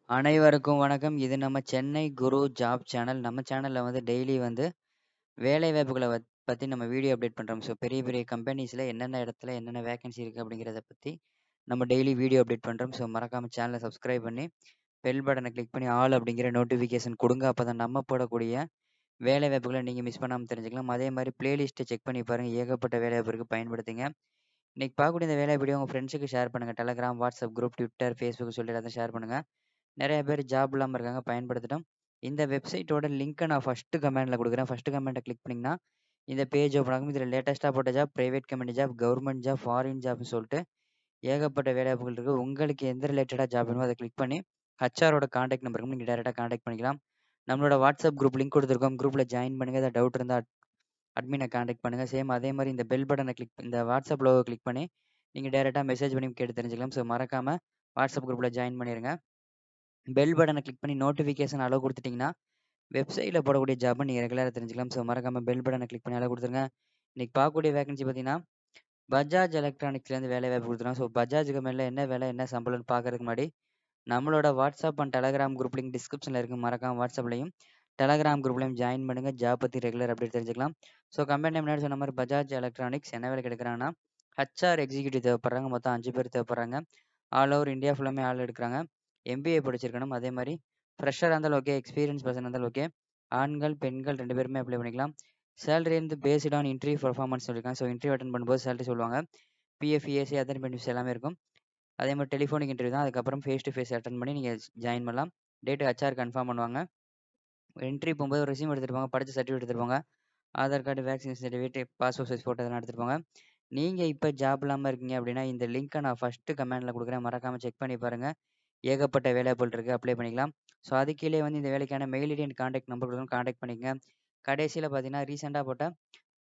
அனைவருக்கும் வணக்கம். இது நம்ம சென்னை குரு ஜாப் சேனல். நம்ம சேனல்ல டெய்லி வேலை வாய்ப்புகள பத்தி நம்ம வீடியோ அப்டேட் பண்றோம். ஸோ பெரிய பெரிய கம்பெனிஸ்ல என்னென்ன இடத்துல என்னென்ன வேக்கன்சி இருக்கு அப்படிங்கிறத பத்தி நம்ம டெய்லி வீடியோ அப்டேட் பண்றோம். ஸோ மறக்காம சேனல சப்ஸ்கிரைப் பண்ணி பெல் பட்டன கிளிக் பண்ணி ஆல் அப்படிங்கிற நோட்டிஃபிகேஷன் குடுங்க. அப்பதான் நம்ம போடக்கூடிய வேலை வாய்ப்புகள நீங்க மிஸ் பண்ணாம தெரிஞ்சுக்கலாம். அதே மாரி பிளேலிஸ்ட்ட செக் பண்ணி பாருங்க. ஏகப்பட்ட வேலை வாய்ப்பு இருக்கு. பயன்படுத்துங்க. இன்னைக்கு பார்க்கக்கூடிய இந்த வேலை வீடியோ உங்க ஃப்ரெண்ட்ஸுக்கு ஷேர் பண்ணுங்க. Telegram, WhatsApp group, Twitter, Facebook சொல்லிட்டு எல்லாத்தையும் ஷேர் பண்ணுங்க. நெறைய பேர் ஜாப் இல்லாம இருக்காங்க. பயன்படுத்தட்டும். இந்த வெப்சைட்டோட லிங்க்க நான் ஃபர்ஸ்ட் கமெண்ட்ல குடுக்குறேன். ஃபர்ஸ்ட் கமெண்ட்ட கிளிக் பண்ணீங்கன்னா, இந்த பேஜ் ஓப்பன் ஆகும். இதுல லேட்டஸ்ட்டா போட்ட job, private company job, government job, foreign ஜாப்னு சொல்ட்டு ஏகப்பட்ட வேலைவாய்ப்புகள் இருக்கு. உங்களுக்கு எந்த ரிலேட்டடா ஜாப் வேணுமோ அத கிளிக் பண்ணி ஹெச்ஆரோட கான்டாக்ட் நம்பர் இருக்கும். நீங்க டைரக்ட்டா கான்டாக்ட் பண்ணிக்கலாம். நம்மளோட WhatsApp குரூப் லிங்க் குடுத்துருக்கோம். குரூப்ல ஜாயின் பண்ணுங்க. ஏதாவது டவுட் இருந்தா அட்மின கான்டாக்ட் பண்ணுங்க. சேம் அதே மாரி இந்த பெல் பட்டன இந்த WhatsApp லோகோ கிளிக் பண்ணி நீங்க டைரக்ட்டா மெசேஜ் பண்ணி கேட்டு தெரிஞ்சுக்கலாம். ஸோ மறக்காம WhatsApp குரூப்ல ஜாயின் பண்ணிருங்க. பெல் பட்டன கிளிக் பண்ணி நோட்டிஃபிகேஷன் அலோ குடுத்துட்டீங்கன்னா, வெப்சைட்ல போடக்கூடிய ஜாப்ப நீங்க ரெகுலரா தெரிஞ்சுக்கலாம். ஸோ மறக்காம பெல் பட்டன கிளிக் பண்ணி அலோ குடுத்துருங்க. இன்னைக்கு பார்க்கக்கூடிய வேகன்சி பார்த்தீங்கன்னா, பஜாஜ் எலக்ட்ரானிக்ஸ்லேருந்து வேலைவாய்ப்பு குடுத்துருக்காங்க. ஸோ பஜாஜ் கம்பெனில என்ன வேலை, என்ன சம்பளம்னு பார்க்கறதுக்கு முன்னாடி, நம்மளோட WhatsApp and Telegram group link டிஸ்கிரிப்ஷன்ல இருக்கு. மறக்காம WhatsAppலயும், Telegram குரூப்லயும் ஜாயின் பண்ணுங்க. ஜாப் பத்தி ரெகுலர் அப்டேட் தெரிஞ்சுக்கலாம். ஸோ கம்பெனி நேம் முன்னாடி சொன்ன மாரி பஜாஜ் எலக்ட்ரானிக்ஸ் என்ன வேலைக்கு எடுக்குறாங்கன்னா, ஹெச்ஆர் எக்ஸிக்யூட்டிவ் தேவைப்படுறாங்க. மொத்தம் 5 பேர் தேவைப்படுறாங்க. ஆல் ஓவர் இந்தியா ஃபுல்லாமே ஆள் எடுக்குறாங்க. எம்பிஏ படிச்சிருக்கணும். அதே மாரி ஃப்ரெஷரா இருந்தாலும் ஓகே, எக்ஸ்பீரியன்ஸ் பர்சனா இருந்தாலும் ஓகே. ஆண்கள், பெண்கள் 2 பேருமே அப்ளை பண்ணிக்கலாம். Salary based on interview performance சொல்லியிருக்காங்க. ஸோ இன்டர்வியூ அட்டெண்ட் பண்ணும்போது சேலரி சொல்லுவாங்க. பிஎஃப், இஎஸ்ஐ அதர் பெனிஃபிட்ஸ் எல்லாமே இருக்கும். அதே மாரி டெலிஃபோனிக் இன்டர்வியூ தான். அதுக்கப்புறம் ஃபேஸ் டு ஃபேஸ் அட்டெண்ட் பண்ணி நீங்க ஜாயின் பண்ணலாம். டேட் ஹெச்ஆர் கன்ஃபார்ம் பண்ணுவாங்க. என்ட்ரி போகும்போது ஒரு ரெஸ்யூம் எடுத்துட்டு போங்க. படிச்ச சர்டிஃபிகேட் எடுத்துட்டு போங்க. Aadhaar card, vaccination certificate, passport size photo இதெல்லாம் எடுத்துட்டு போங்க. நீங்க இப்ப ஜாப் இல்லாம இருக்கீங்க அப்படின்னா, இந்த லிங்க்க நான் ஃபர்ஸ்ட் கமெண்ட்ல குடுக்குறேன். மறக்காம செக் பண்ணி பாருங்க. ஏகப்பட்ட வேலைவாய்ப்புகள் இருக்கு. அப்ளை பண்ணிக்கலாம். ஸோ அது கீழயே இந்த வேலைக்கான mail ID and contact number குடுக்குறோம். கான்டாக்ட் பண்ணிக்கங்க. கடைசியில பார்த்தீங்கன்னா, ரீசென்ட்டா போட்ட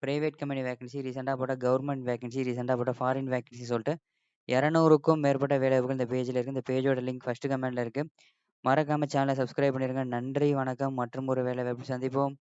பிரைவேட் கம்பெனி வேக்கன்சி, ரீசென்ட்டா போட்ட கவர்ன்மென்ட் வேக்கன்சி, ரீசென்ட்டா போட்ட ஃபாரின் வேக்கன்சி சொல்ட்டு 200க்கும் மேற்பட்ட வேலைவாய்ப்புகள் இந்த பேஜ்ல இருக்கு. இந்த பேஜோட லிங்க் ஃபர்ஸ்ட் கமெண்ட்ல இருக்கு. மறக்காம சேனல சப்ஸ்கிரைப் பண்ணிருங்க. நன்றி, வணக்கம். மற்றும் ஒரு வேலைவாய்ப்பில் சந்திப்போம்.